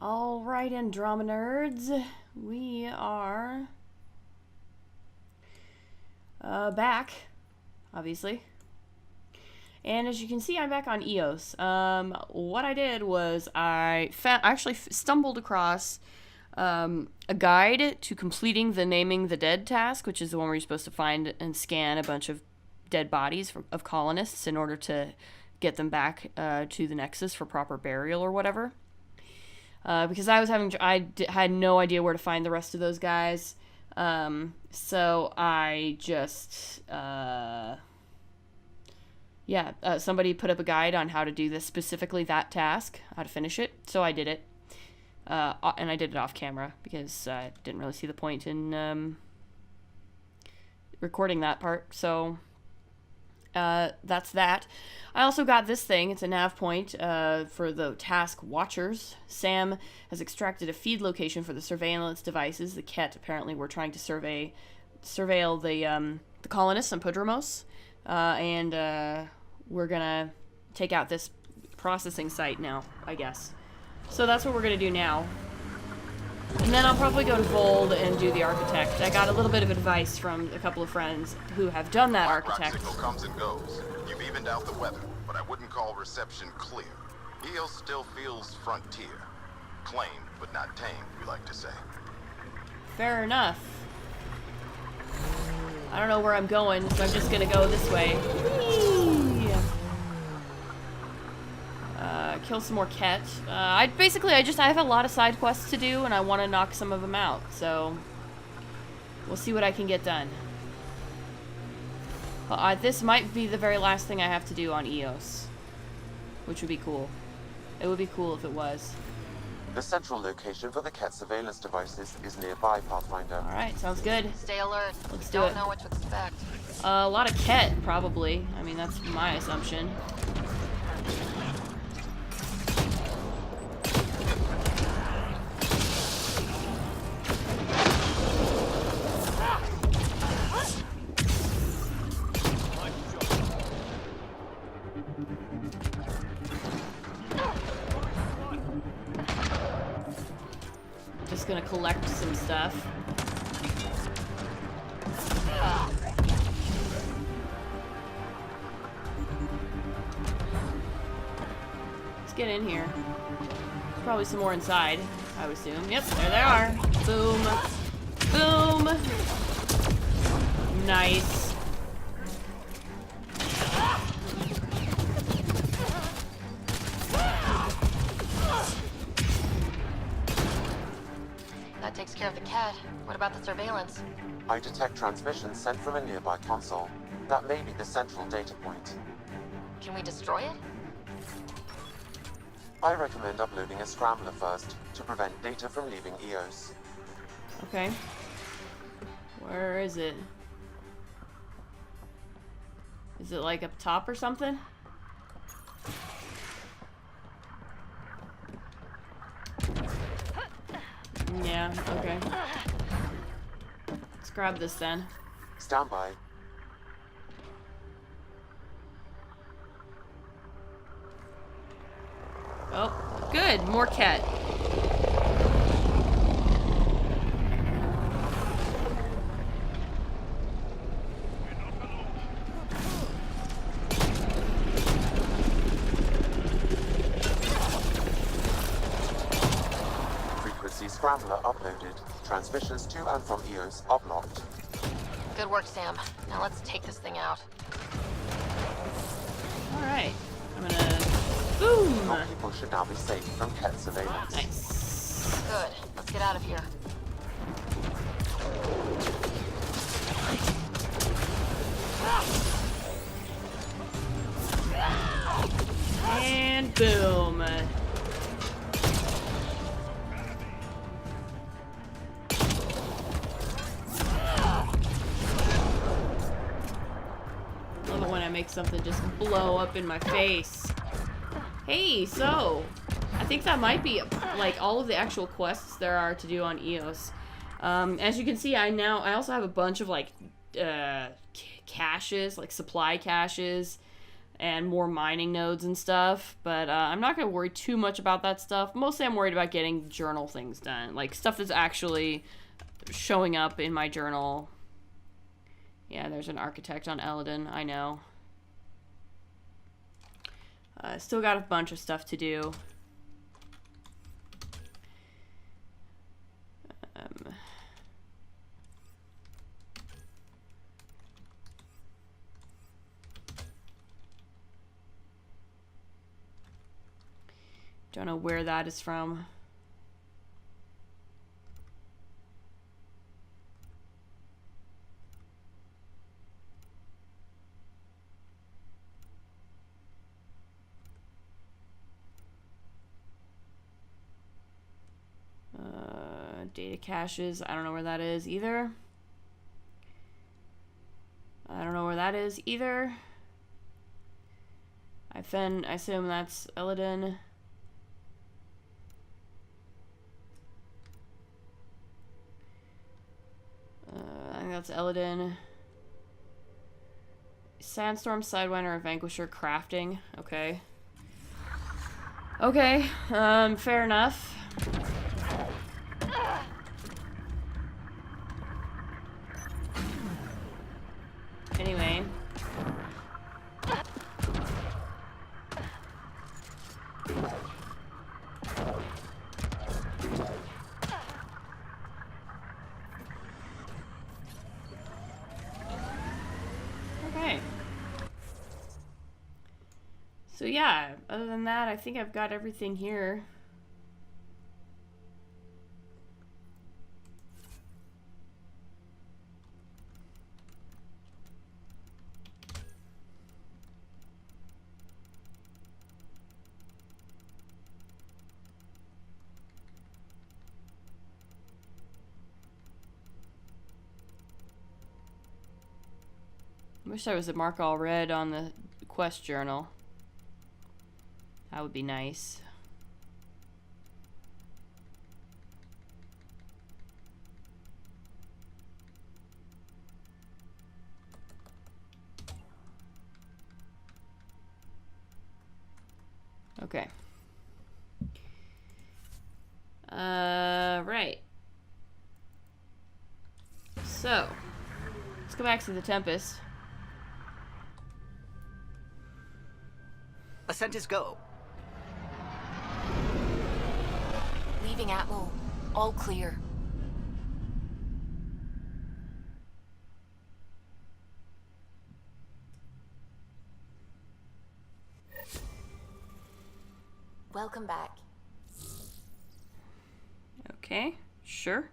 Alright, Andromeda nerds, we are back, obviously. And as you can see, I'm back on EOS. What I did was I actually stumbled across a guide to completing the Naming the Dead task, which is the one where you're supposed to find and scan a bunch of dead bodies of colonists in order to get them back to the Nexus for proper burial or whatever. Because I had no idea where to find the rest of those guys. So I just, somebody put up a guide on how to do this, specifically that task, how to finish it. So I did it. And I did it off camera because I didn't really see the point in recording that part. So that's that. I also got this thing. It's a nav point for the task Watchers. Sam has extracted a feed location for the surveillance devices. The Ket apparently were trying to surveil the colonists on Podromos, and we're gonna take out this processing site now, I guess. So that's what we're gonna do now. And then I'll probably go to Vold and do the Architect. I got a little bit of advice from a couple of friends who have done that Architect. Signal comes and goes. You've evened out the weather, but I wouldn't call reception clear. EOS still feels frontier. Claimed, but not tamed, we like to say. Fair enough. I don't know where I'm going, so I'm just gonna go this way. Whee! Kill some more Ket. I have a lot of side quests to do, and I want to knock some of them out, so we'll see what I can get done. This might be the very last thing I have to do on EOS, which would be cool. It would be cool if it was. The central location for the Ket surveillance devices is nearby, Pathfinder. Alright, sounds good. Stay alert. Let's do it. Don't know what to expect. A lot of Ket, probably. I mean, that's my assumption. Just gonna collect some stuff. Let's get in here. There's probably some more inside, I would assume. Yep, there they are. Boom. Boom. Nice. That takes care of the Ket. What about the surveillance? I detect transmissions sent from a nearby console. That may be the central data point. Can we destroy it? I recommend uploading a scrambler first to prevent data from leaving EOS. Okay. Where is it? Is it like up top or something? Yeah, okay. Let's grab this then. Stand by. Oh, good. More Ket. Frequency scrambler uploaded. Transmissions to and from EOS are blocked. Good work, Sam. Now let's take this thing out. Alright. I'm gonna... Boom! More people should now be safe from Ket surveillance. Nice. Good. Let's get out of here. And boom. Love it when I make something just blow up in my face. Hey, so I think that might be like all of the actual quests there are to do on EOS. As you can see, I also have a bunch of like caches, like supply caches, and more mining nodes and stuff, but I'm not going to worry too much about that stuff. Mostly I'm worried about getting journal things done, like stuff that's actually showing up in my journal. Yeah, there's an architect on Eladon, I know. Still got a bunch of stuff to do. Don't know where that is from. Data caches. I don't know where that is either. I don't know where that is either. I assume that's Eladon. I think that's Eladon. Sandstorm, Sidewinder, and Vanquisher crafting. Okay. Okay, fair enough. Anyway. Okay. So yeah, other than that, I think I've got everything here. Wish there was a mark all red on the quest journal. That would be nice. Okay. Right. So, let's go back to the Tempest. Ascent is go. Leaving Atmo. All clear. Welcome back. Okay, sure.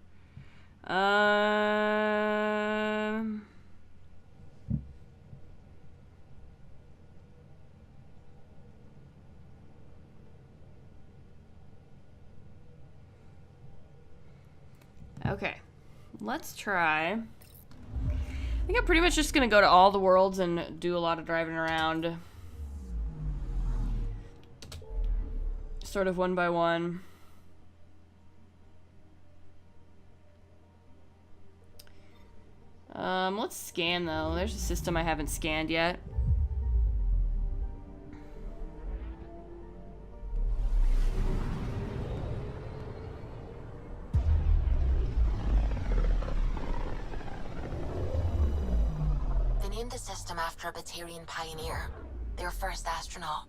Okay, let's try. I think I'm pretty much just gonna go to all the worlds and do a lot of driving around. Sort of one by one. Let's scan though. There's a system I haven't scanned yet. They named the system after a Batarian pioneer, their first astronaut.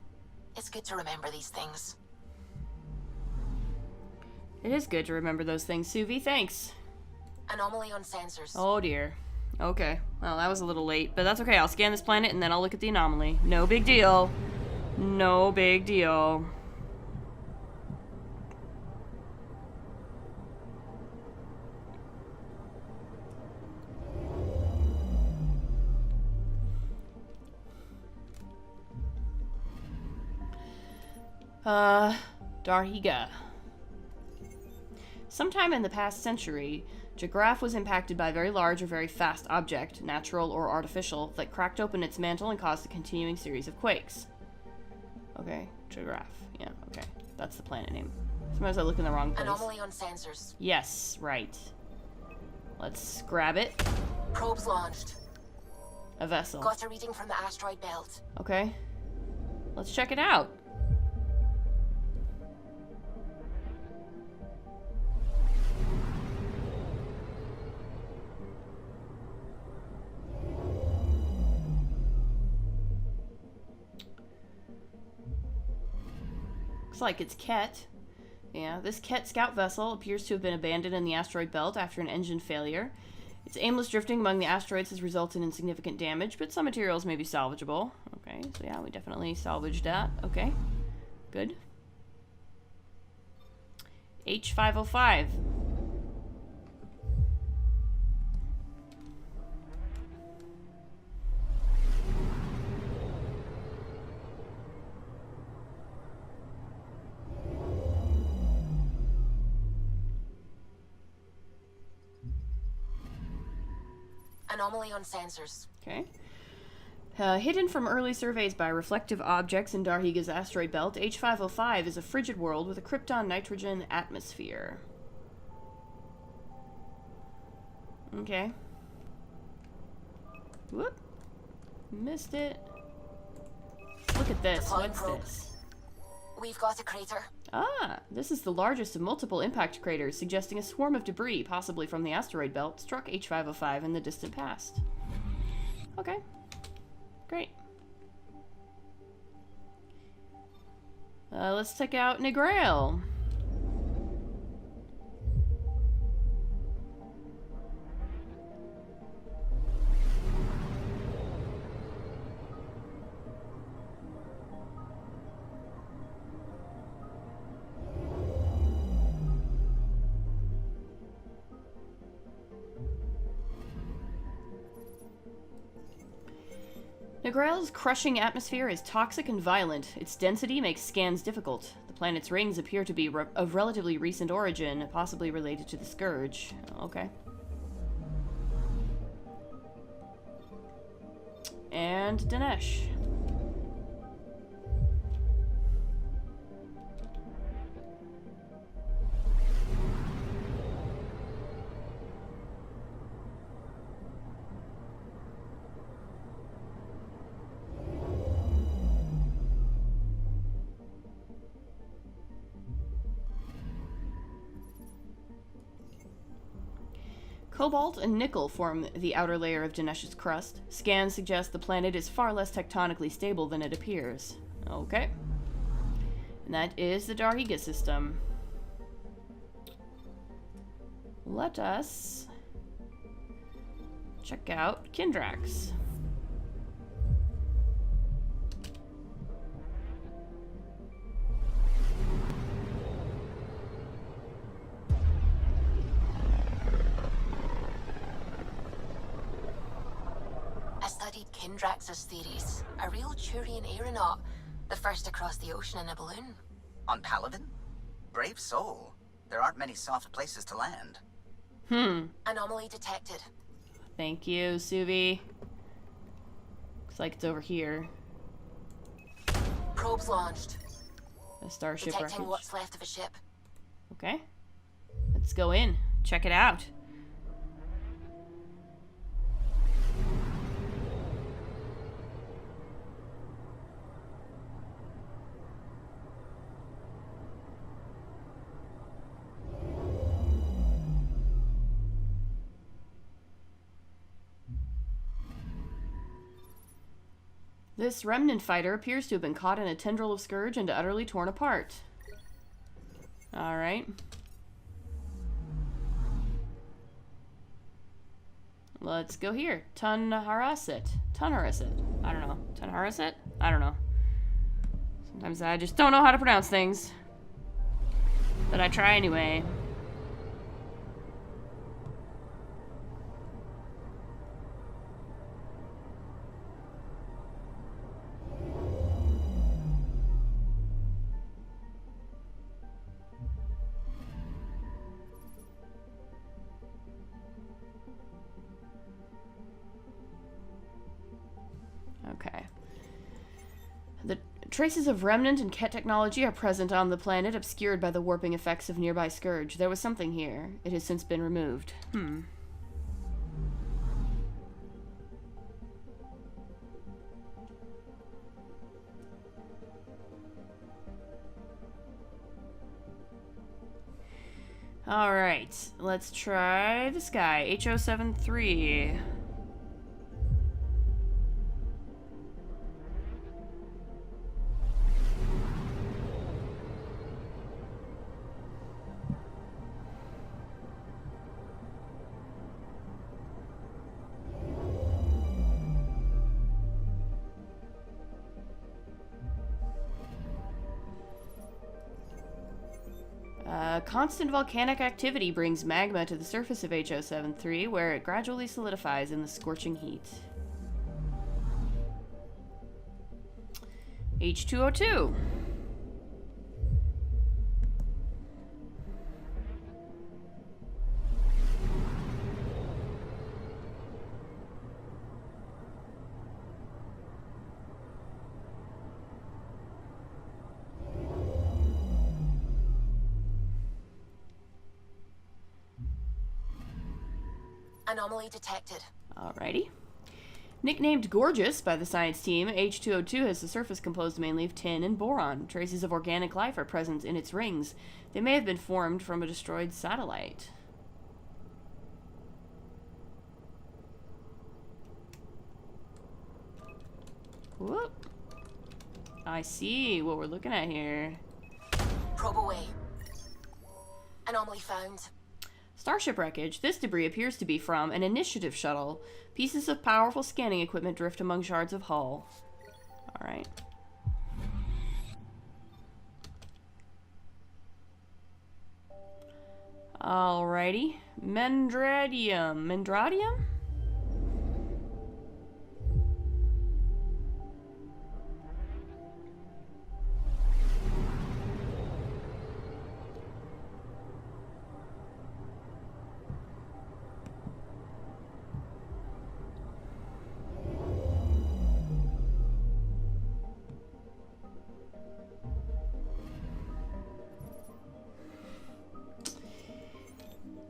It's good to remember these things. It is good to remember those things, Suvi. Thanks. Anomaly on sensors. Oh dear. Okay. Well, that was a little late, but that's okay. I'll scan this planet and then I'll look at the anomaly. No big deal. No big deal. Darhiga. Sometime in the past century, Jagraph was impacted by a very large or very fast object, natural or artificial, that cracked open its mantle and caused a continuing series of quakes. Okay, Jagraph. Yeah, okay. That's the planet name. Sometimes I look in the wrong place. Anomaly on sensors. Yes, right. Let's grab it. Probes launched. A vessel. Got a reading from the asteroid belt. Okay. let's check it out. Looks like it's Ket. Yeah, this Ket scout vessel appears to have been abandoned in the asteroid belt after an engine failure. Its aimless drifting among the asteroids has resulted in significant damage, but some materials may be salvageable. Okay, so yeah, we definitely salvaged that. Okay, good. H505. Anomaly on sensors. Okay. Hidden from early surveys by reflective objects in Darhiga's asteroid belt, H505 is a frigid world with a krypton nitrogen atmosphere. Okay. Whoop. Missed it. Look at this. Deploying What's probe. this? We've got a crater. Ah, this is the largest of multiple impact craters, suggesting a swarm of debris, possibly from the asteroid belt, struck H505 in the distant past. Okay. Great. Let's check out Negrail. Negrail's crushing atmosphere is toxic and violent. Its density makes scans difficult. The planet's rings appear to be of relatively recent origin, possibly related to the Scourge. Okay. And Dinesh. Cobalt and nickel form the outer layer of Dinesh's crust. Scans suggest the planet is far less tectonically stable than it appears. Okay. And that is the Darhiga system. Let us check out Kindrax. Kindrax's theories. A real Turian aeronaut. The first to cross the ocean in a balloon. On Paladin? Brave soul. There aren't many soft places to land. Anomaly detected. Thank you, Suvi. Looks like it's over here. Probes launched. A starship Detecting wreckage. what's left of a ship. Okay. Let's go in. Check it out. This remnant fighter appears to have been caught in a tendril of Scourge and utterly torn apart. Alright. Let's go here. Tunharasit. Tunharasit. I don't know. Tunharasit? I don't know. Sometimes I just don't know how to pronounce things. But I try anyway. Okay. The traces of remnant and Ket technology are present on the planet, obscured by the warping effects of nearby Scourge. There was something here. It has since been removed. Alright, let's try this guy, H073. Constant volcanic activity brings magma to the surface of H073, where it gradually solidifies in the scorching heat. H2O2. Anomaly detected. Alrighty. Nicknamed Gorgeous by the science team, H2O2 has a surface composed mainly of tin and boron. Traces of organic life are present in its rings. They may have been formed from a destroyed satellite. Whoop. I see what we're looking at here. Probe away. Anomaly found. Starship wreckage. This debris appears to be from an initiative shuttle. Pieces of powerful scanning equipment drift among shards of hull. Alright. Alrighty. Mendradium. Mendradium?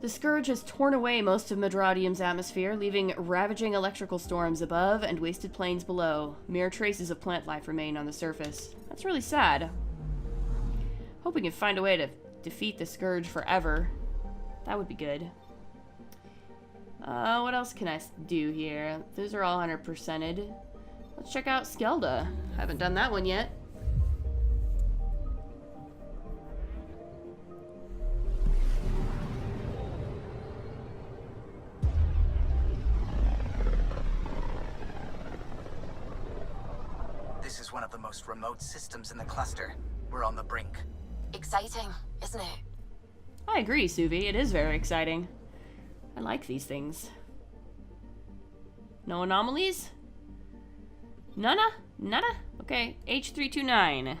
The Scourge has torn away most of Medradium's atmosphere, leaving ravaging electrical storms above and wasted plains below. Mere traces of plant life remain on the surface. That's really sad. Hope we can find a way to defeat the Scourge forever. That would be good. What else can I do here? Those are all 100%ed. Let's check out Skelda. Haven't done that one yet. This is one of the most remote systems in the cluster. We're on the brink. Exciting, isn't it? I agree, Suvi. It is very exciting. I like these things. No anomalies? Nada? Nada? Okay, H329.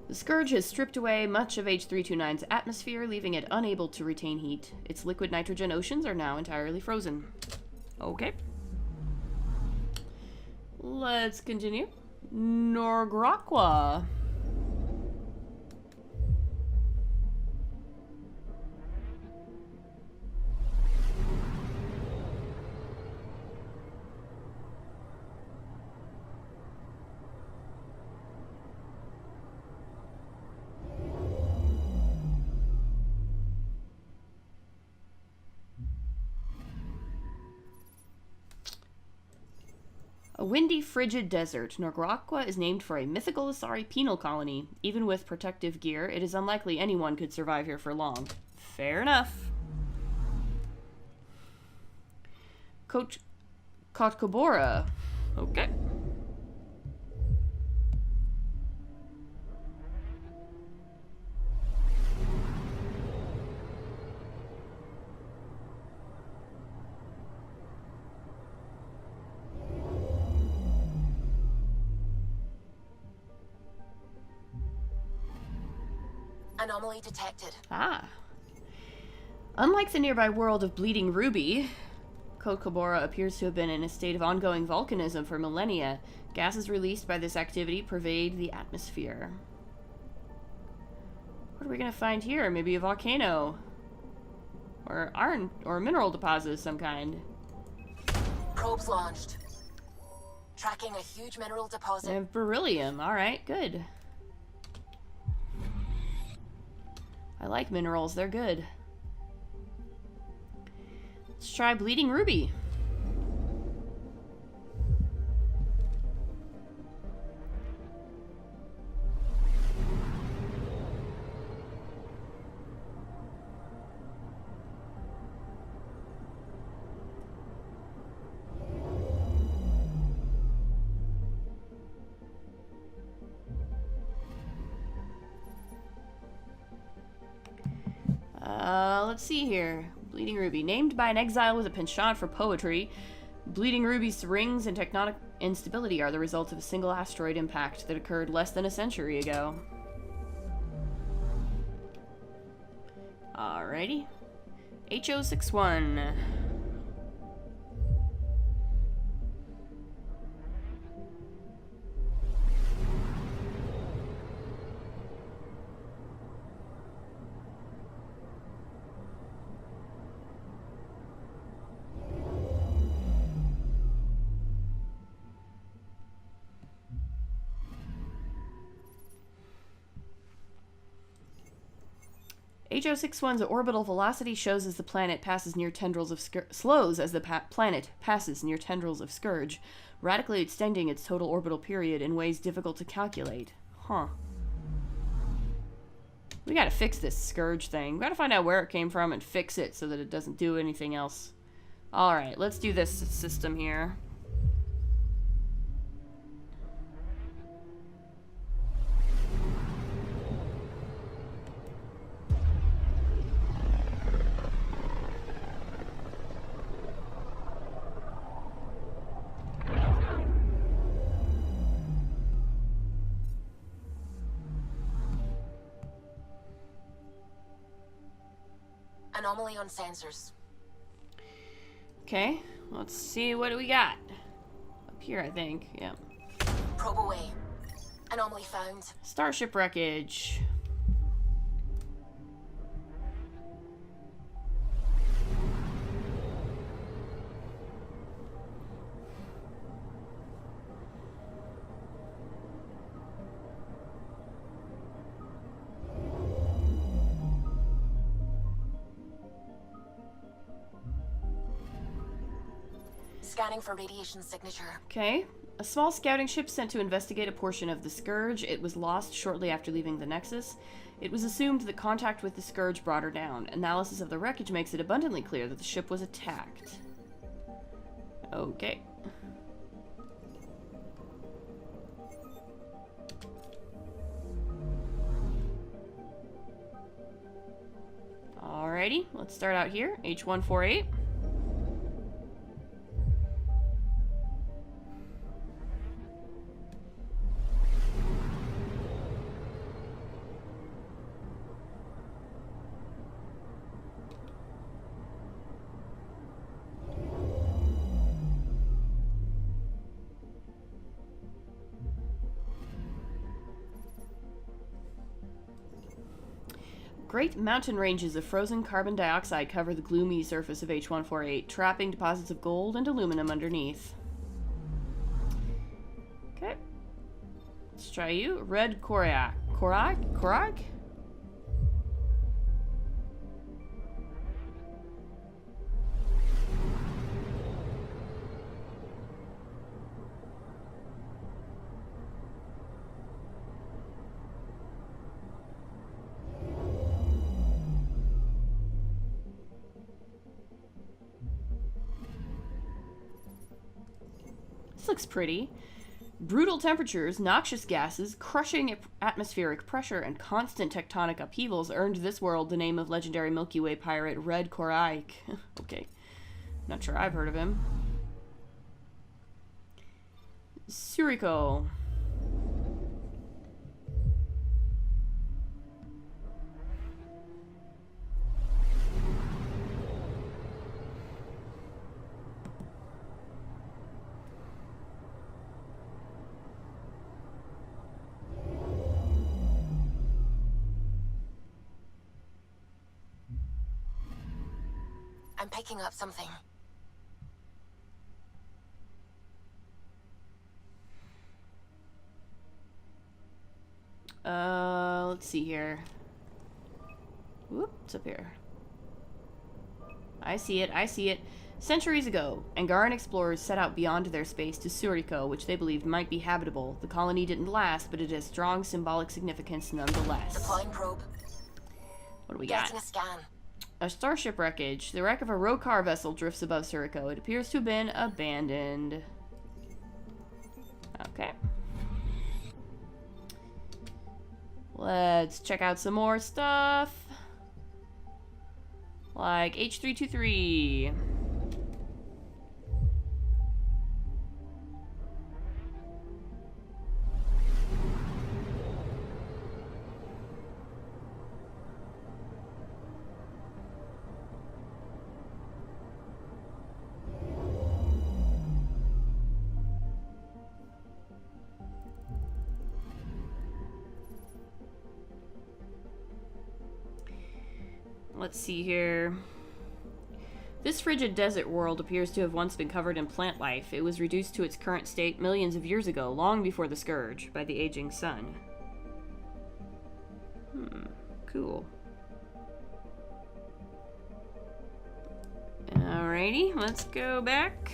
The Scourge has stripped away much of H329's atmosphere, leaving it unable to retain heat. Its liquid nitrogen oceans are now entirely frozen. Okay. Let's continue. Norgraqua. A windy, frigid desert, Norgraqua is named for a mythical Asari penal colony. Even with protective gear, it is unlikely anyone could survive here for long. Fair enough. Kotkobora. Okay. Anomaly detected. Ah. Unlike the nearby world of Bleeding Ruby, Kokobora appears to have been in a state of ongoing volcanism for millennia. Gases released by this activity pervade the atmosphere. What are we gonna find here? Maybe a volcano? Or iron or mineral deposit of some kind. Probes launched. Tracking a huge mineral deposit. And beryllium. Alright, good. I like minerals, they're good. Let's try bleeding ruby. Let's see here. Bleeding Ruby. Named by an exile with a penchant for poetry, Bleeding Ruby's rings and tectonic instability are the result of a single asteroid impact that occurred less than a century ago. Alrighty. HO61. HO61's orbital velocity shows as the planet passes near tendrils of slows as the planet passes near tendrils of Scourge, radically extending its total orbital period in ways difficult to calculate. Huh. We gotta fix this Scourge thing. We gotta find out where it came from and fix it so that it doesn't do anything else. Alright, let's do this system here. Anomaly on sensors. Okay, let's see what do we got. Up here, I think. Yeah. Probe away. Anomaly found. Starship wreckage. Scanning for radiation signature. Okay. A small scouting ship sent to investigate a portion of the Scourge. It was lost shortly after leaving the Nexus. It was assumed that contact with the Scourge brought her down. Analysis of the wreckage makes it abundantly clear that the ship was attacked. Okay. Alrighty, let's start out here. H148. Great mountain ranges of frozen carbon dioxide cover the gloomy surface of H148, trapping deposits of gold and aluminum underneath. Okay. Let's try you. Red Korak. Korak? This looks pretty. Brutal temperatures, noxious gases, crushing atmospheric pressure, and constant tectonic upheavals earned this world the name of legendary Milky Way pirate Red Koraik. Okay. Not sure I've heard of him. Suriko. I'm picking up something. Let's see here. Whoop, it's up here. I see it, I see it. Centuries ago, Angaran explorers set out beyond their space to Suriko, which they believed might be habitable. The colony didn't last, but it has strong symbolic significance nonetheless. Deploying probe. What do we got? Getting a scan. A starship wreckage. The wreck of a Rokar vessel drifts above Suriko. It appears to have been abandoned. Okay. Let's check out some more stuff. Like H323. Let's see here. This frigid desert world appears to have once been covered in plant life. It was reduced to its current state millions of years ago, long before the Scourge, by the aging sun. Cool. Alrighty, let's go back.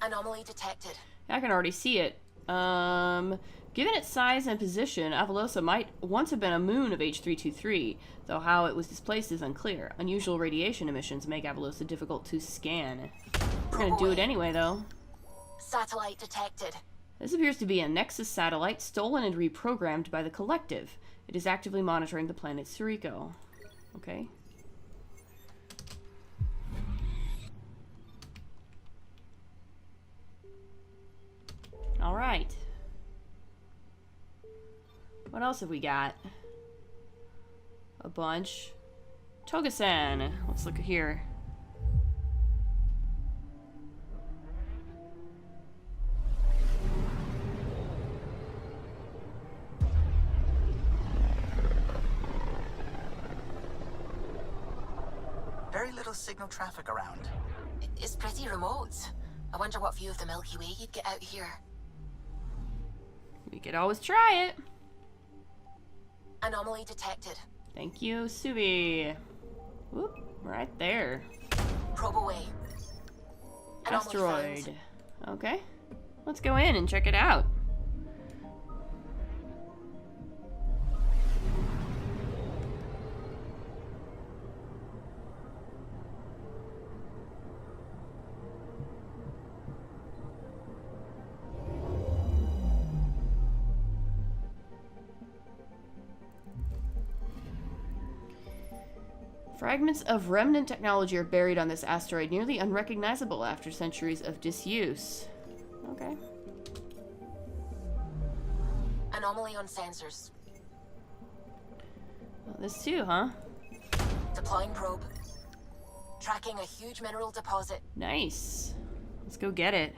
Anomaly detected. I can already see it. Given its size and position, Avalosa might once have been a moon of H323, though how it was displaced is unclear. Unusual radiation emissions make Avalosa difficult to scan. We're gonna do it anyway, though. Satellite detected. This appears to be a Nexus satellite stolen and reprogrammed by the Collective. It is actively monitoring the planet Suriko. Okay. Alright. What else have we got? A bunch. Toga-san. Let's look here. Very little signal traffic around. It's pretty remote. I wonder what view of the Milky Way you'd get out here. We could always try it. Anomaly detected. Thank you, Subi. Whoop, right there. Probe away. Anomaly Asteroid. found. Okay. Let's go in and check it out. Fragments of remnant technology are buried on this asteroid, nearly unrecognizable after centuries of disuse. Okay. Anomaly on sensors. Well, this too, huh? Deploying probe. Tracking a huge mineral deposit. Nice. Let's go get it.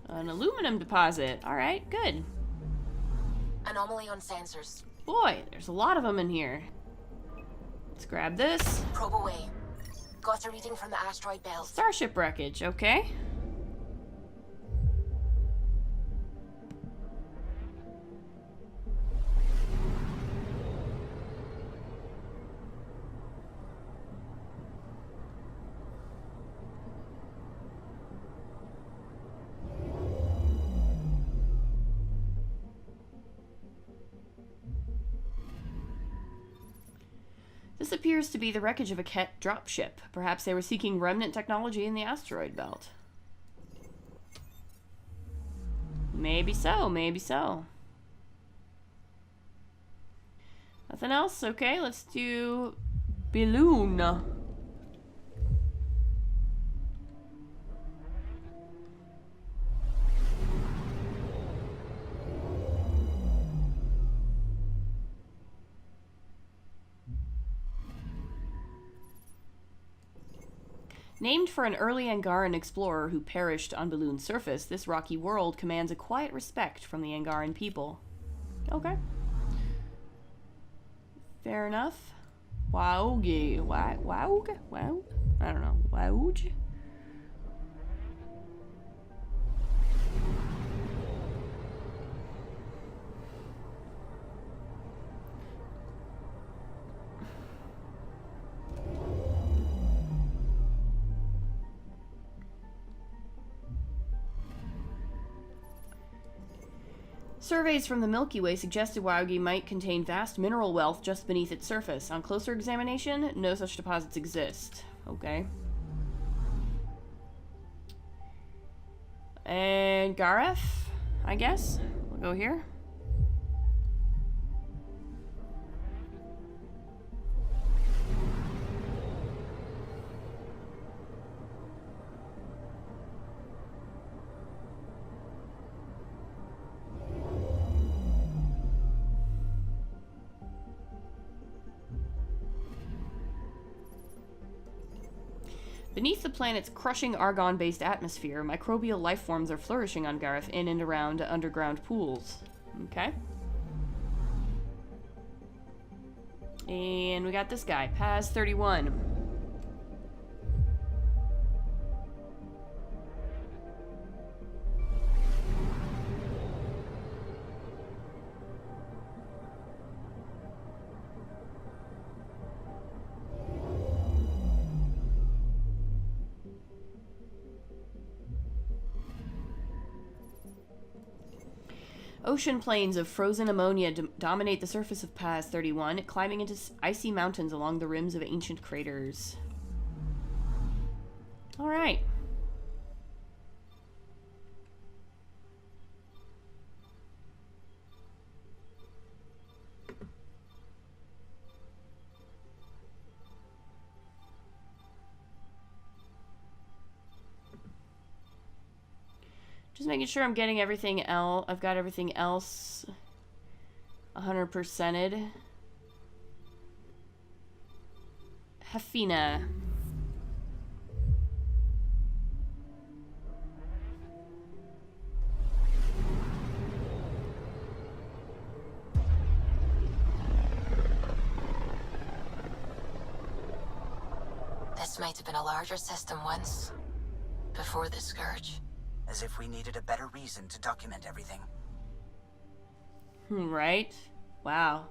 An aluminum deposit. All right, good. Anomaly on sensors. Boy, there's a lot of them in here. Let's grab this. Probe away. Got a reading from the asteroid belt. Starship wreckage, okay. This appears to be the wreckage of a Ket dropship. Perhaps they were seeking remnant technology in the asteroid belt. Maybe so, maybe so. Nothing else? Okay, let's do Balloon. Named for an early Angaran explorer who perished on Balloon's surface, this rocky world commands a quiet respect from the Angaran people. Okay. Fair enough. Wauge. Waug? Wow? I don't know. Wauge? Surveys from the Milky Way suggested Waugi might contain vast mineral wealth just beneath its surface. On closer examination, no such deposits exist. Okay. And Gareth, I guess? We'll go here. Beneath the planet's crushing argon-based atmosphere, microbial life forms are flourishing on Gareth in and around underground pools. Okay. And we got this guy, Paz 31. Ocean plains of frozen ammonia dominate the surface of Paz 31, climbing into icy mountains along the rims of ancient craters. All right. Just making sure I'm getting everything else. I've got everything else 100%ed. Hefina. This might have been a larger system once, before the Scourge. As if we needed a better reason to document everything. Right? Wow.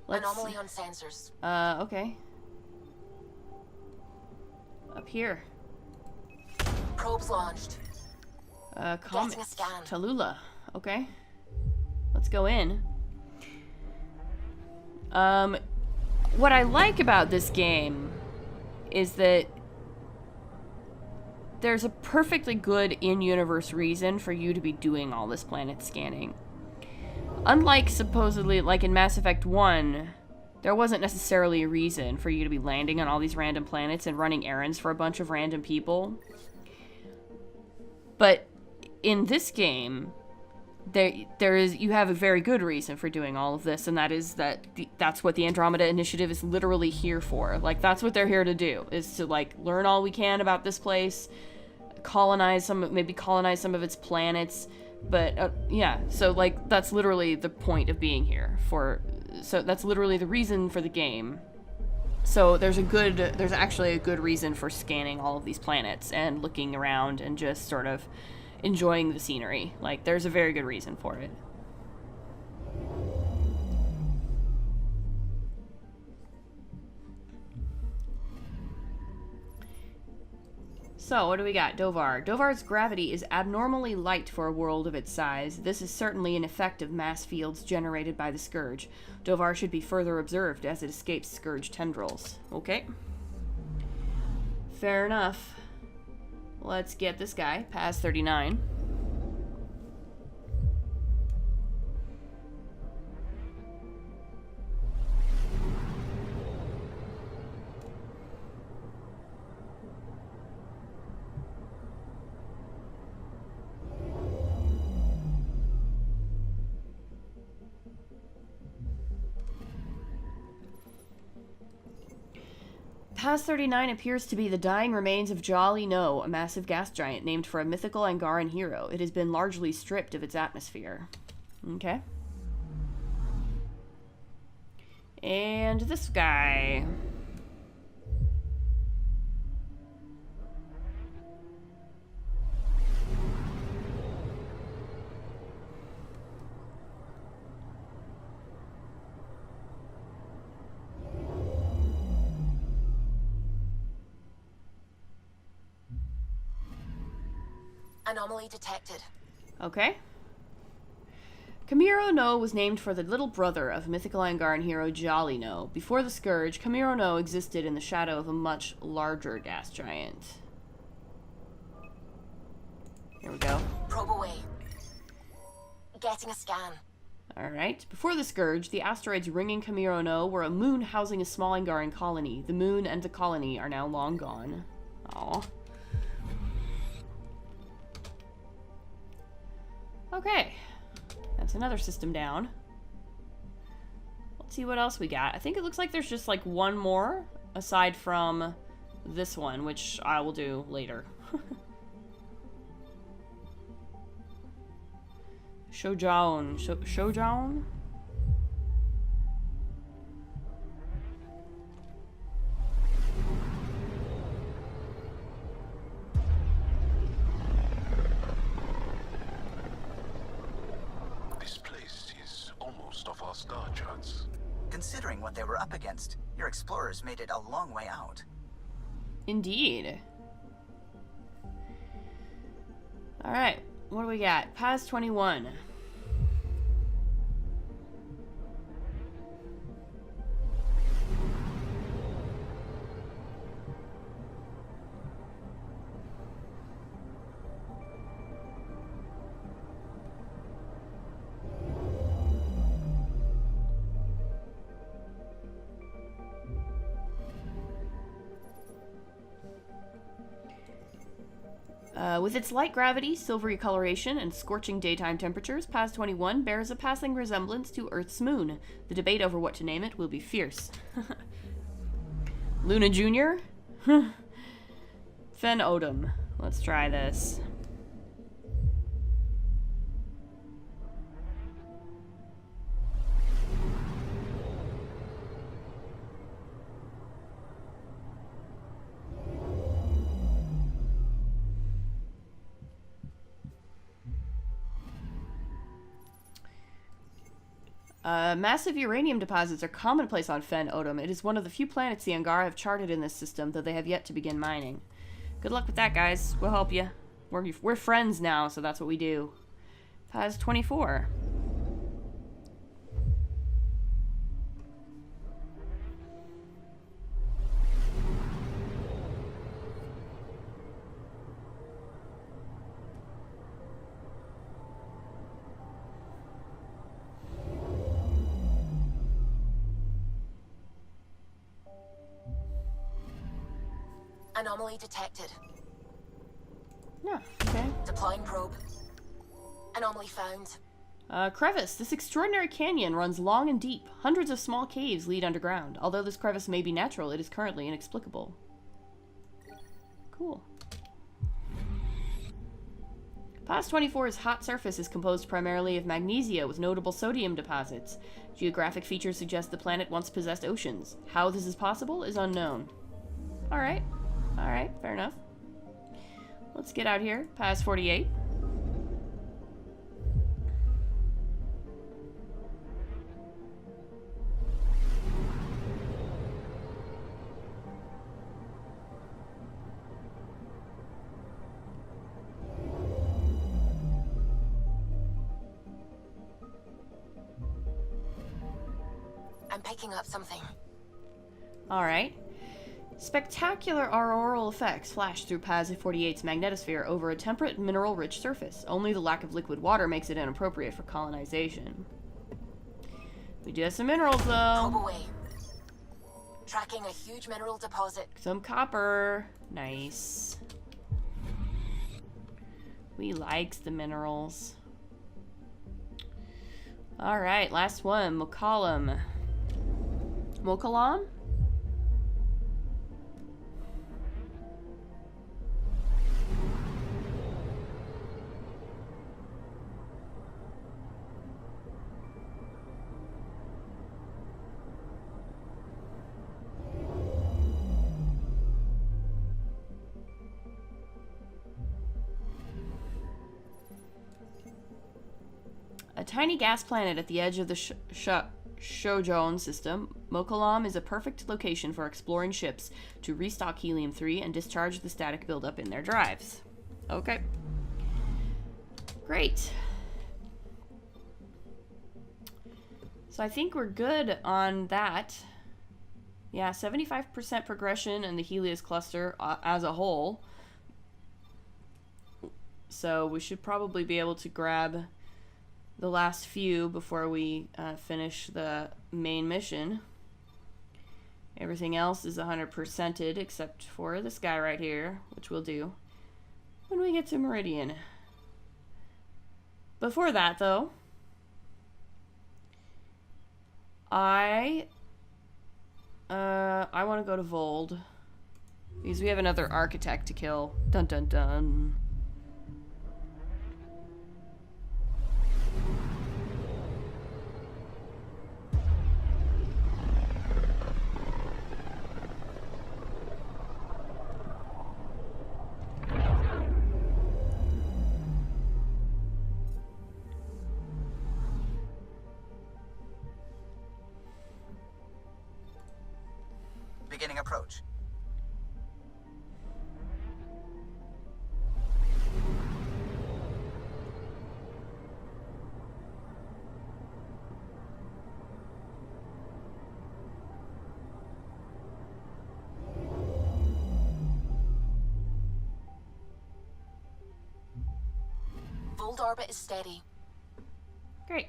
Anomaly on sensors. Okay. Up here. Probes launched. Comet. Getting a scan. Tallulah. Okay. Let's go in. What I like about this game is that there's a perfectly good in-universe reason for you to be doing all this planet scanning. Unlike supposedly, like in Mass Effect 1, there wasn't necessarily a reason for you to be landing on all these random planets and running errands for a bunch of random people. But in this game, you have a very good reason for doing all of this, and that is that's what the Andromeda Initiative is literally here for. Like, that's what they're here to do, is to, like, learn all we can about this place, colonize some of its planets, but yeah, so, like, that's literally the point of being here. So that's literally the reason for the game. So there's actually a good reason for scanning all of these planets and looking around and just sort of enjoying the scenery. Like, there's a very good reason for it. So, what do we got? Dovar. Dovar's gravity is abnormally light for a world of its size. This is certainly an effect of mass fields generated by the Scourge. Dovar should be further observed as it escapes Scourge tendrils. Okay. Fair enough. Let's get this guy past 39. Past 39 appears to be the dying remains of Jolly No, a massive gas giant named for a mythical Angaran hero. It has been largely stripped of its atmosphere. Okay. And this guy. Anomaly detected. Okay. Kamiro No was named for the little brother of mythical Angaran hero Jolly No. Before the Scourge, Kamiro No existed in the shadow of a much larger gas giant. Here we go. Probe away. Getting a scan. Alright. Before the Scourge, the asteroids ringing Kamiro No were a moon housing a small Angaran colony. The moon and the colony are now long gone. Aw. Okay. That's another system down. Let's see what else we got. I think it looks like there's just like one more aside from this one, which I will do later. Shoujoun. Shoujoun? This place is almost off our star charts. Considering what they were up against, your explorers made it a long way out. Indeed. Alright, what do we got? Past 21. With its light gravity, silvery coloration, and scorching daytime temperatures, Paz 21 bears a passing resemblance to Earth's moon. The debate over what to name it will be fierce. Luna Jr.? Fen Odom. Let's try this. Massive uranium deposits are commonplace on Fen Odom. It is one of the few planets the Angara have charted in this system, though they have yet to begin mining. Good luck with that, guys. We'll help you. We're friends now, so that's what we do. Paz 24. Anomaly detected. Yeah, okay. Deploying probe. Anomaly found. Crevice. This extraordinary canyon runs long and deep. Hundreds of small caves lead underground. Although this crevice may be natural, it is currently inexplicable. Cool. Paz 24's hot surface is composed primarily of magnesia with notable sodium deposits. Geographic features suggest the planet once possessed oceans. How this is possible is unknown. Alright. Alright, fair enough. Let's get out here. Paz 48. picking up something. Alright. Spectacular auroral effects flash through PAZ-48's magnetosphere over a temperate, mineral-rich surface. Only the lack of liquid water makes it inappropriate for colonization. We do have some minerals, Probe though. away. Tracking a huge mineral deposit. Some copper. Nice. We likes the minerals. Alright, last one. Mokalam. Mokalam? A tiny gas planet at the edge of the Shojon system, Mokalam is a perfect location for exploring ships to restock helium-3 and discharge the static buildup in their drives. Okay. Great. So I think we're good on that. Yeah, 75% progression in the Helios cluster as a whole. So we should probably be able to grab the last few before we finish the main mission. Everything else is 100%ed except for this guy right here, which we'll do when we get to Meridian. Before that, though, I want to go to Vold because we have another architect to kill. Dun dun dun. Beginning approach. Vold orbit is steady. Great.